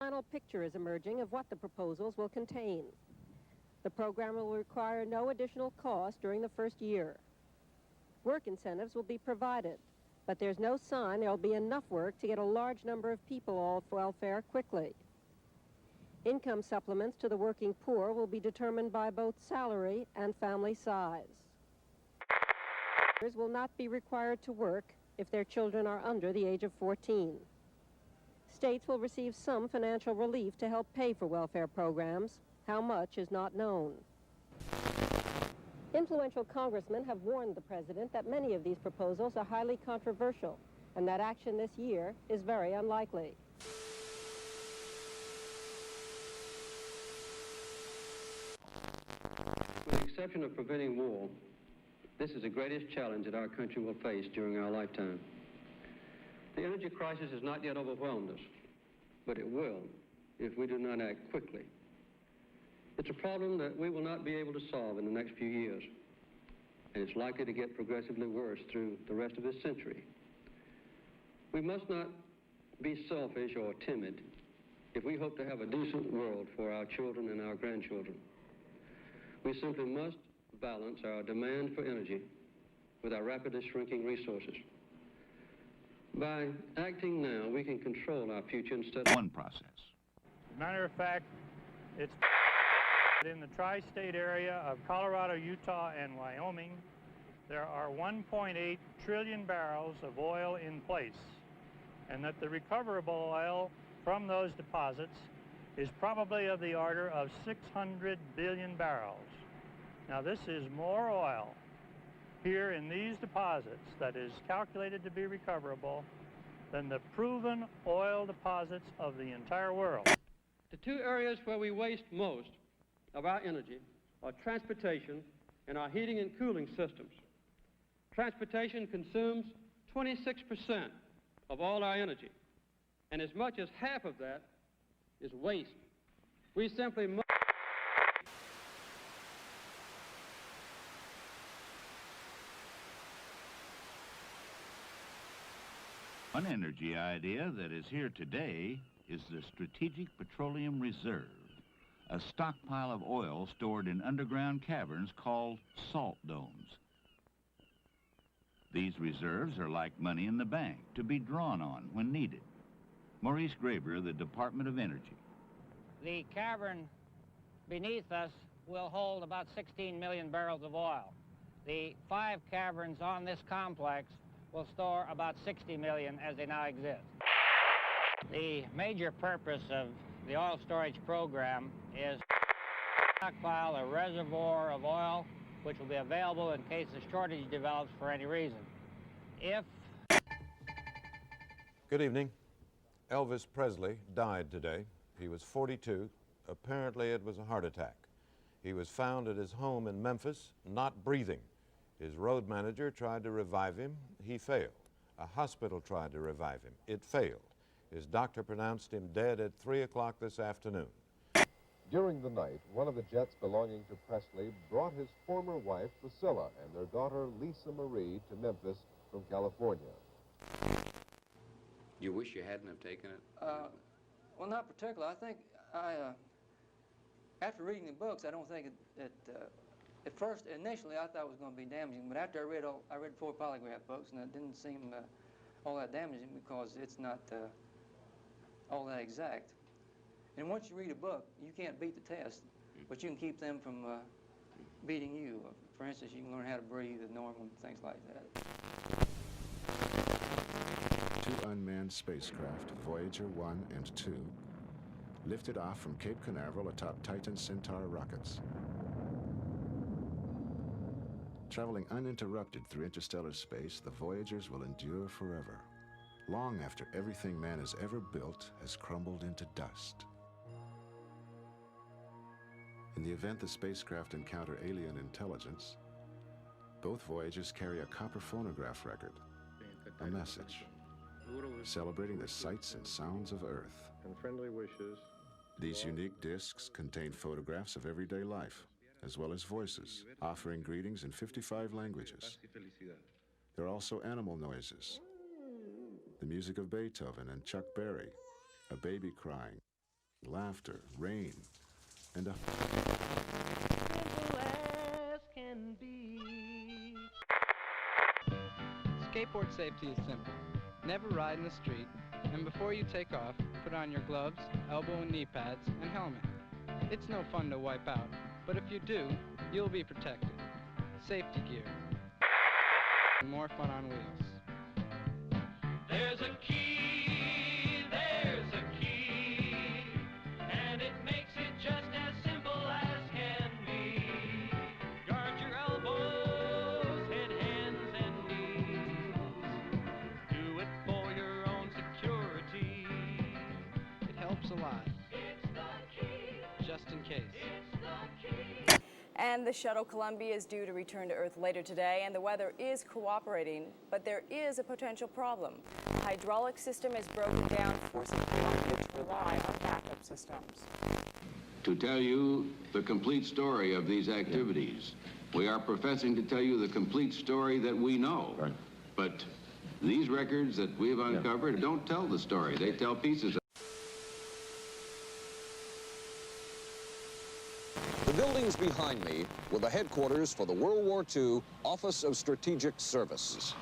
Final picture is emerging of what the proposals will contain. The program will require no additional cost during the first year. Work incentives will be provided, but there's no sign there'll be enough work to get a large number of people off welfare quickly. Income supplements to the working poor will be determined by both salary and family size. Workers will not be required to work if their children are under the age of 14. States will receive some financial relief to help pay for welfare programs. How much is not known. Influential congressmen have warned the president that many of these proposals are highly controversial and that action this year is very unlikely. With the exception of preventing war, this is the greatest challenge that our country will face during our lifetime. The energy crisis has not yet overwhelmed us, but it will if we do not act quickly. It's a problem that we will not be able to solve in the next few years, and it's likely to get progressively worse through the rest of this century. We must not be selfish or timid if we hope to have a decent world for our children and our grandchildren. We simply must balance our demand for energy with our rapidly shrinking resources. By acting now, we can control our future instead of one process. As a matter of fact, it's in the tri-state area of Colorado, Utah, and Wyoming, there are 1.8 trillion barrels of oil in place, and that the recoverable oil from those deposits is probably of the order of 600 billion barrels. Now, this is more oil here in these deposits that is calculated to be recoverable than the proven oil deposits of the entire world. The two areas where we waste most of our energy are transportation and our heating and cooling systems. Transportation consumes 26% of all our energy, and as much as half of that is waste. We simply must. One energy idea that is here today is the Strategic Petroleum Reserve, a stockpile of oil stored in underground caverns called salt domes. These reserves are like money in the bank to be drawn on when needed. Maurice Graber, the Department of Energy. The cavern beneath us will hold about 16 million barrels of oil. The 5 caverns on this complex will store about 60 million as they now exist. The major purpose of the oil storage program is to stockpile a reservoir of oil which will be available in case a shortage develops for any reason. Good evening. Elvis Presley died today. He was 42. Apparently it was a heart attack. He was found at his home in Memphis, not breathing. His road manager tried to revive him. He failed. A hospital tried to revive him. It failed. His doctor pronounced him dead at 3 o'clock this afternoon. During the night, one of the jets belonging to Presley brought his former wife, Priscilla, and their daughter, Lisa Marie, to Memphis from California. You wish you hadn't have taken it? Well, not particularly. I think after reading the books, I don't think at first, initially, I thought it was going to be damaging, but after I read 4 polygraph books, and it didn't seem all that damaging because it's not all that exact. And once you read a book, you can't beat the test, but you can keep them from beating you. For instance, you can learn how to breathe as normal and things like that. 2 unmanned spacecraft, Voyager 1 and 2, lifted off from Cape Canaveral atop Titan Centaur rockets. Traveling uninterrupted through interstellar space, the Voyagers will endure forever, long after everything man has ever built has crumbled into dust. In the event the spacecraft encounter alien intelligence, both Voyagers carry a copper phonograph record, a message, celebrating the sights and sounds of Earth. And friendly wishes. These unique discs contain photographs of everyday life, as well as voices, offering greetings in 55 languages. There are also animal noises, the music of Beethoven and Chuck Berry, a baby crying, laughter, rain, and a... Simple as can be. Skateboard safety is simple. Never ride in the street, and before you take off, put on your gloves, elbow and knee pads, and helmet. It's no fun to wipe out, but if you do, you'll be protected. Safety gear. More fun on wheels. There's a key, and it makes it just as simple as can be. Guard your elbows, head, hands, and knees. Do it for your own security. It helps a lot, It's the key. just in case. It's the key. And the shuttle Columbia is due to return to Earth later today, and the weather is cooperating, but there is a potential problem. The hydraulic system is broken down, forcing Columbia to rely on backup systems. To tell you the complete story of these activities, we are professing to tell you the complete story that we know. Right. But these records that we've uncovered don't tell the story. They tell pieces of The buildings behind me were the headquarters for the World War II Office of Strategic Service.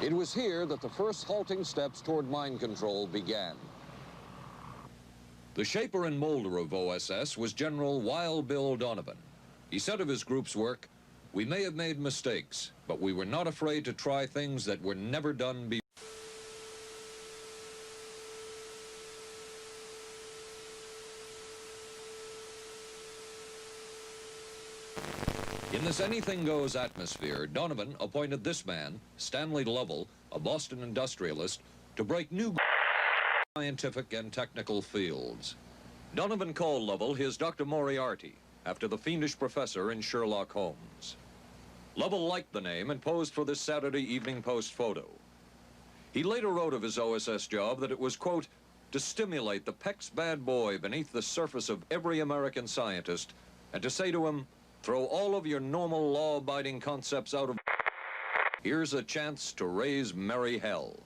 It was here that the first halting steps toward mind control began. The shaper and molder of OSS was General Wild Bill Donovan. He said of his group's work, "We may have made mistakes, but we were not afraid to try things that were never done before." In this anything-goes atmosphere, Donovan appointed this man, Stanley Lovell, a Boston industrialist, to break new scientific and technical fields. Donovan called Lovell his Dr. Moriarty, after the fiendish professor in Sherlock Holmes. Lovell liked the name and posed for this Saturday Evening Post photo. He later wrote of his OSS job that it was, quote, to stimulate the Peck's bad boy beneath the surface of every American scientist and to say to him, throw all of your normal law-abiding concepts out of... Here's a chance to raise merry hell.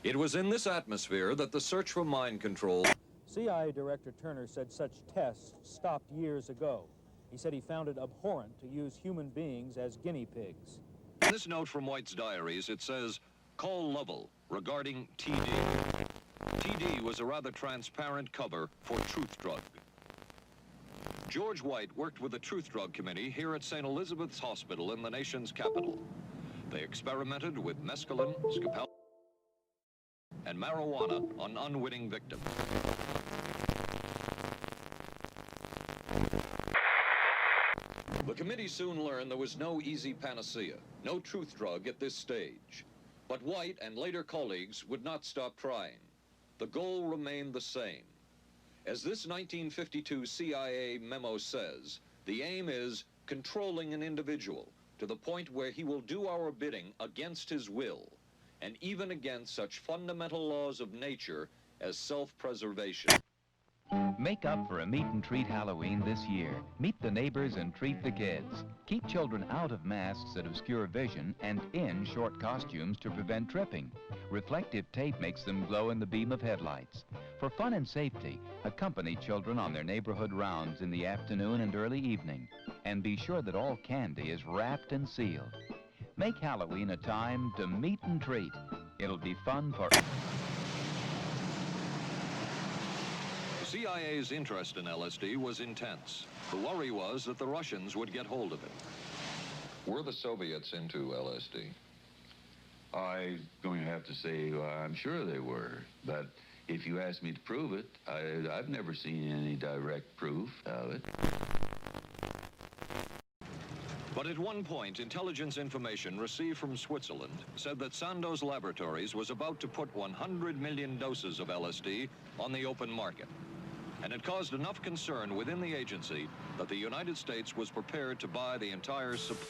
It was in this atmosphere that the search for mind control... CIA Director Turner said such tests stopped years ago. He said he found it abhorrent to use human beings as guinea pigs. In this note from White's diaries, it says, call Lovell regarding TD. TD was a rather transparent cover for Truth Drug. George White worked with the Truth Drug Committee here at St. Elizabeth's Hospital in the nation's capital. They experimented with mescaline, scapel, and marijuana on unwitting victims. The committee soon learned there was no easy panacea, no truth drug at this stage. But White and later colleagues would not stop trying. The goal remained the same. As this 1952 CIA memo says, the aim is controlling an individual to the point where he will do our bidding against his will, and even against such fundamental laws of nature as self-preservation. Make up for a meet-and-treat Halloween this year. Meet the neighbors and treat the kids. Keep children out of masks that obscure vision and in short costumes to prevent tripping. Reflective tape makes them glow in the beam of headlights. For fun and safety, accompany children on their neighborhood rounds in the afternoon and early evening. And be sure that all candy is wrapped and sealed. Make Halloween a time to meet and treat. It'll be fun for... The CIA's interest in LSD was intense. The worry was that the Russians would get hold of it. Were the Soviets into LSD? I'm going to have to say I'm sure they were, but if you ask me to prove it, I've never seen any direct proof of it. But at one point, intelligence information received from Switzerland said that Sandoz Laboratories was about to put 100 million doses of LSD on the open market. And it caused enough concern within the agency that the United States was prepared to buy the entire supply.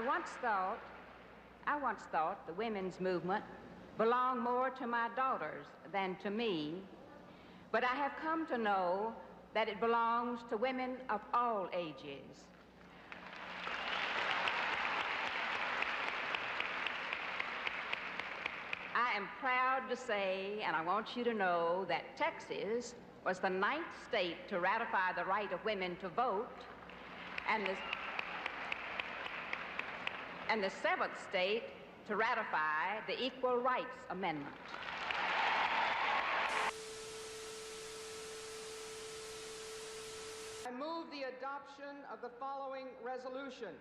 once thought the women's movement belonged more to my daughters than to me, but I have come to know that it belongs to women of all ages. I am proud to say, and I want you to know, that Texas was the 9th state to ratify the right of women to vote, and the 7th state to ratify the Equal Rights Amendment. I move the adoption of the following resolution.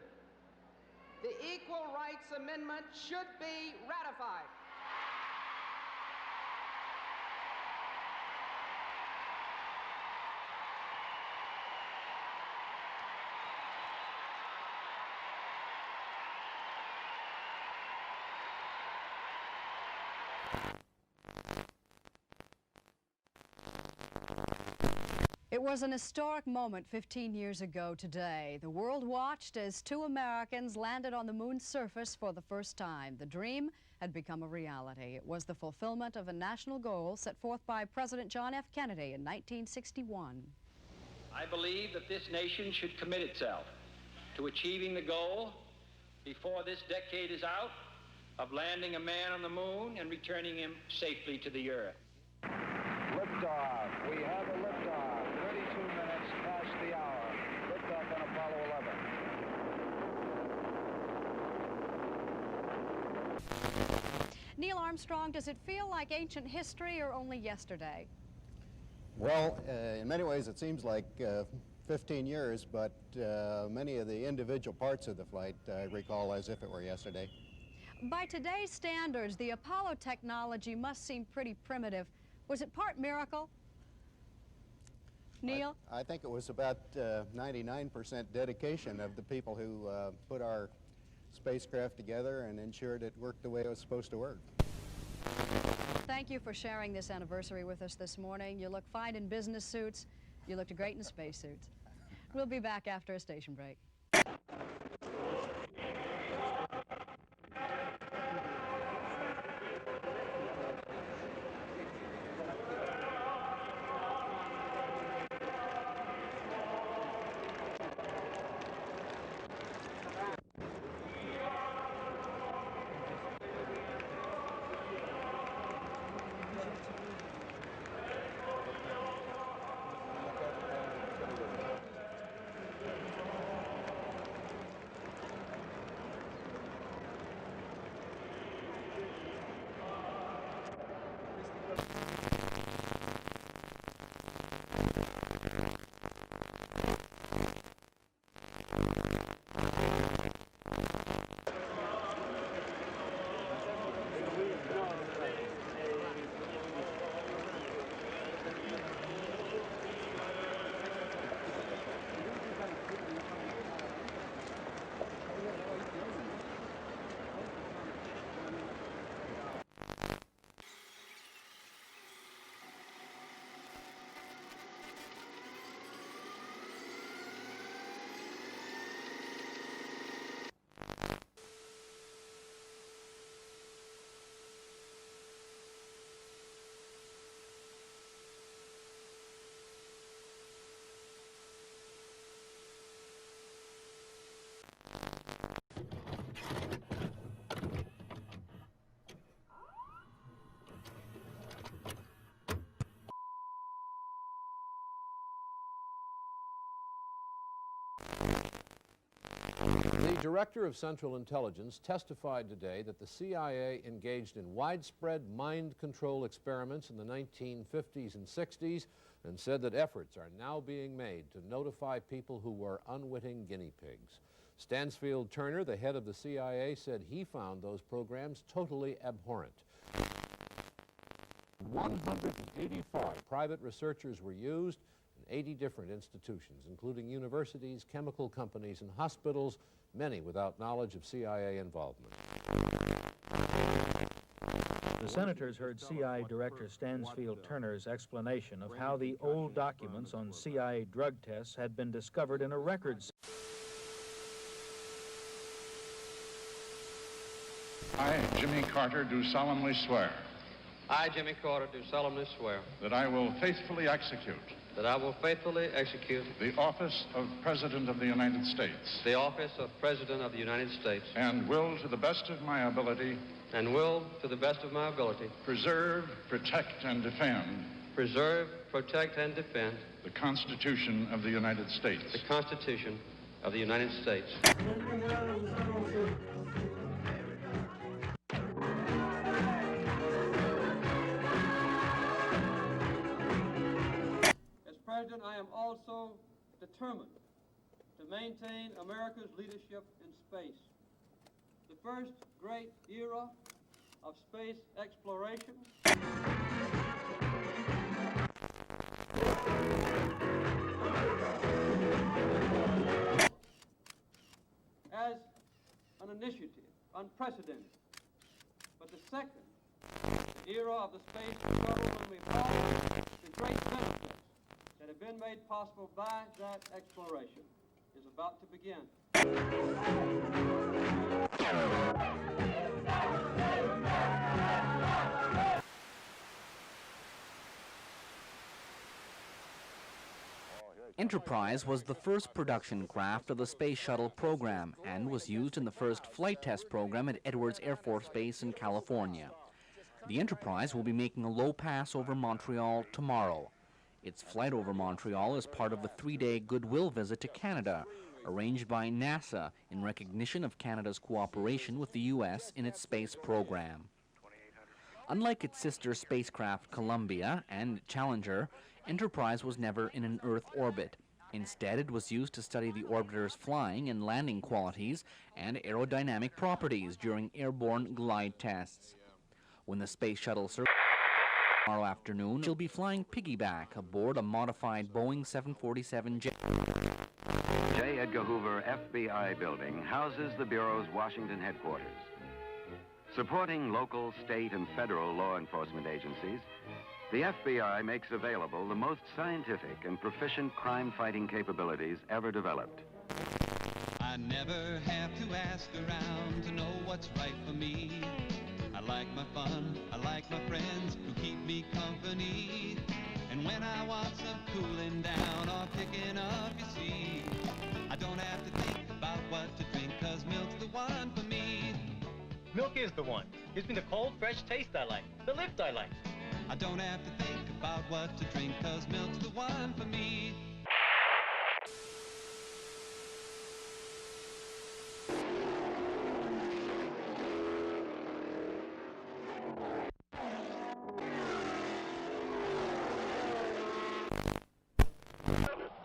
The Equal Rights Amendment should be ratified. It was an historic moment 15 years ago today. The world watched as 2 Americans landed on the moon's surface for the first time. The dream had become a reality. It was the fulfillment of a national goal set forth by President John F. Kennedy in 1961. I believe that this nation should commit itself to achieving the goal before this decade is out of landing a man on the moon and returning him safely to the earth. Liftoff. We have a liftoff. 32 minutes past the hour. Liftoff on Apollo 11. Neil Armstrong, does it feel like ancient history or only yesterday? Well, in many ways it seems like 15 years, but many of the individual parts of the flight I recall as if it were yesterday. By today's standards, the Apollo technology must seem pretty primitive. Was it part miracle? Neil? I think it was about 99% dedication of the people who put our spacecraft together and ensured it worked the way it was supposed to work. Thank you for sharing this anniversary with us this morning. You look fine in business suits. You looked great in spacesuits. We'll be back after a station break. The Director of Central Intelligence testified today that the CIA engaged in widespread mind control experiments in the 1950s and 60s and said that efforts are now being made to notify people who were unwitting guinea pigs. Stansfield Turner, the head of the CIA, said he found those programs totally abhorrent. 185 private researchers were used in 80 different institutions, including universities, chemical companies, and hospitals, many without knowledge of CIA involvement. The senators heard CIA Director Stansfield Turner's explanation of how the old documents on CIA drug tests had been discovered in a records. I, Jimmy Carter, do solemnly swear I, Jimmy Carter, do solemnly swear that I will faithfully execute that I will faithfully execute the office of President of the United States the office of President of the United States and will, to the best of my ability, preserve, protect, and defend the Constitution of the United States. The Constitution of the United States. As President, I am also determined to maintain America's leadership in space. The first great era of space exploration as an initiative, unprecedented. But the second era of the space shuttle, when we follow the great benefits that have been made possible by that exploration, is about to begin. Enterprise was the first production craft of the Space Shuttle program and was used in the first flight test program at Edwards Air Force Base in California. The Enterprise will be making a low pass over Montreal tomorrow. Its flight over Montreal is part of the 3-day goodwill visit to Canada, arranged by NASA in recognition of Canada's cooperation with the U.S. in its space program. Unlike its sister spacecraft Columbia and Challenger, Enterprise was never in an Earth orbit. Instead, it was used to study the orbiter's flying and landing qualities and aerodynamic properties during airborne glide tests. When the Space Shuttle circles tomorrow afternoon, she'll be flying piggyback aboard a modified Boeing 747 jet. J. Edgar Hoover FBI building houses the Bureau's Washington headquarters. Supporting local, state, and federal law enforcement agencies, the FBI makes available the most scientific and proficient crime-fighting capabilities ever developed. I never have to ask around to know what's right for me. I like my fun, I like my friends who keep me company. And when I want some cooling down or picking up, you see, I don't have to think about what to drink, 'cause milk's the one for me. Milk is the one. Gives me the cold, fresh taste I like, the lift I like. I don't have to think about what to drink, 'cause milk's the one for me.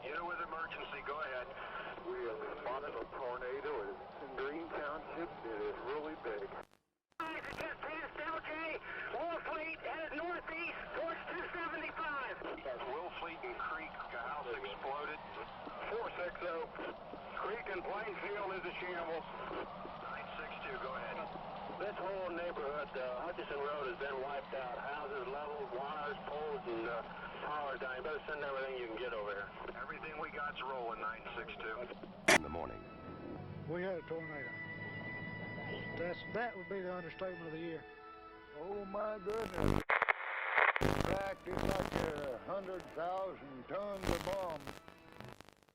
Unit with emergency, go ahead. We have spotted a tornado in Green Township. It is really big. Fleet headed northeast towards 275. Willfleet and Creek, a house exploded. 460. Creek and Plainfield is a shambles. 962, go ahead. This whole neighborhood, Hutchison Road, has been wiped out. Houses leveled, wires, poles, and power down. You better send everything you can get over here. Everything we got's rolling, 962. In the morning. We had a tornado. That would be the understatement of the year. Oh my goodness. In fact, it's like 100,000 tons of bombs.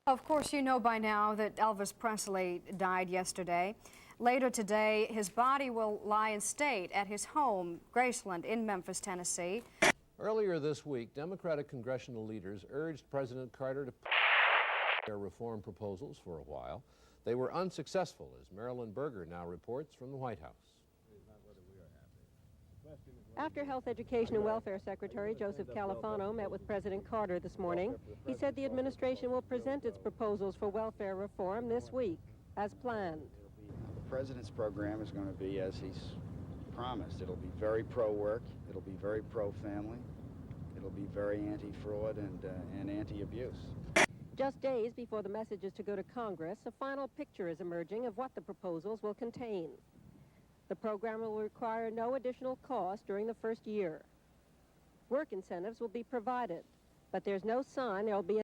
Of course, you know by now that Elvis Presley died yesterday. Later today, his body will lie in state at his home, Graceland, in Memphis, Tennessee. Earlier this week, Democratic congressional leaders urged President Carter to their reform proposals for a while. They were unsuccessful, as Marilyn Berger now reports from the White House. After Health, Education, and Welfare Secretary Joseph Califano met with President Carter this morning, he said the administration will present its proposals for welfare reform this week, as planned. The President's program is going to be as he's promised. It'll be very pro-work, it'll be very pro-family, it'll be very anti-fraud and anti-abuse. Just days before the message is to go to Congress, a final picture is emerging of what the proposals will contain. The program will require no additional cost during the first year. Work incentives will be provided, but there's no sign there will be